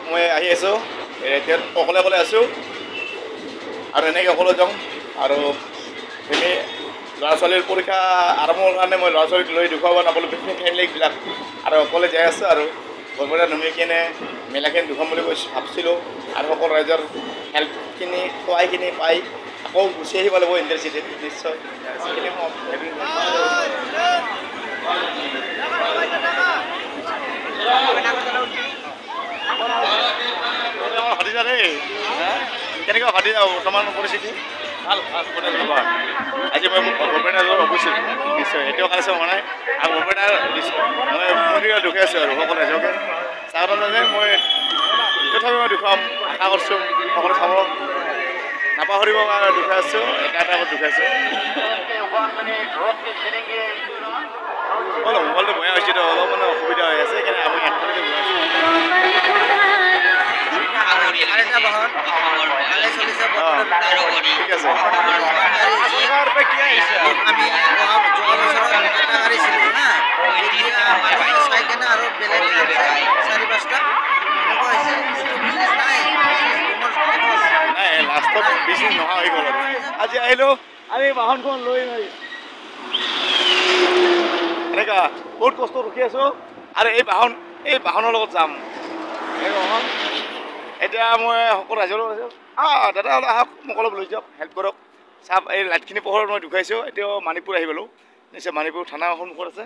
মই আহি আছোঁ এতিয়া অকলে অকলে আছোঁ আৰু এনেকৈ অকলে যাওঁ আৰু এনেই ল'ৰা ছোৱালীৰ পৰীক্ষা আৰম্ভৰ কাৰণে মই ল'ৰা ছোৱালীক লৈ দেখুৱাব নাপালোঁ বিভিন্ন ফেমিলিবিলাক আৰু অকলে যাই আছোঁ আৰু বৰপেটা নামি কিনে মেলাখিনি দেখুৱাম বুলি ভাবিছিলোঁ আৰু সকলো ৰাইজৰ হেল্পখিনি সহায়খিনি পাই আকৌ গুচি আহিব লাগিব ইণ্টাৰচিটিত নিশ্চয় ভাতিজা দেই কেনেকুৱা ভাতিজা বৰ্তমান পৰিস্থিতি ভাল ভাল আজি মই বৰপেটা অৱশ্যে নিশ্চয় এতিয়াও কালেকশ্যন হোৱা নাই আৰু বৰপেটাৰ মই মন্দিৰত দেখুৱাই আছোঁ আৰু সকলো ৰাইজকে চাহ যে মই তথাপি মই দেখুৱাম আশা কৰিছোঁ সকলো চাব নাপাহৰিব কাৰণে দেখুৱাই আছোঁ এটা দেখুৱাই আছোঁ অলপ মোবাইলটো বেয়া হৈছে অলপ মানে অসুবিধা হৈ আছে সেইকাৰণে আমি একফালে গৈ আছোঁ ঠিক আছে নাই লাষ্টত বেছি নোহোৱা হৈ গ'ল আজি আহিলোঁ আমি বাহনখন লৈ এনেকুৱা বহুত কষ্ট ৰখি আছোঁ আৰু এই বাহনৰ লগত যাম এতিয়া মই সকলো ৰাইজৰ লগত আছোঁ দাদা হ'লে আহক মোক অলপ লৈ যাওক হেল্প কৰক চাওক এই লাইটখিনি পোহৰত মই দেখুৱাইছোঁ এতিয়াও মানিকপুৰ আহি গ'লোঁ নিশ্চয় মানিকপুৰ থানাৰ সন্মুখত আছে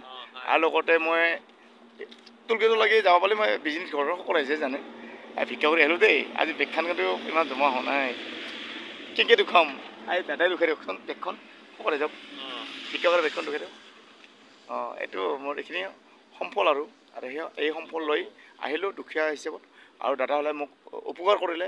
আৰু লগতে মই টোলগেটলৈকে যাব পাৰি মই বিজনেছ ঘৰৰ সকলো ৰাইজে জানে ভিক্ষা কৰি আহিলোঁ দেই আজি বেগখান কিন্তু ইমান জমা হোৱা নাই কেনেকৈ দেখুৱাম এই দাদাই দেখুৱাই দিয়কচোন বেগখন সকলো ৰাইজক ভিক্ষা কৰা বেগখন দেখুৱাই দিয়ক এইটো মোৰ এইখিনি সম্ফল আৰু এই সম্ফল লৈ আহিলোঁ দুখীয়া হিচাপত আৰু দাদা হ'লে মোক উপকাৰ কৰিলে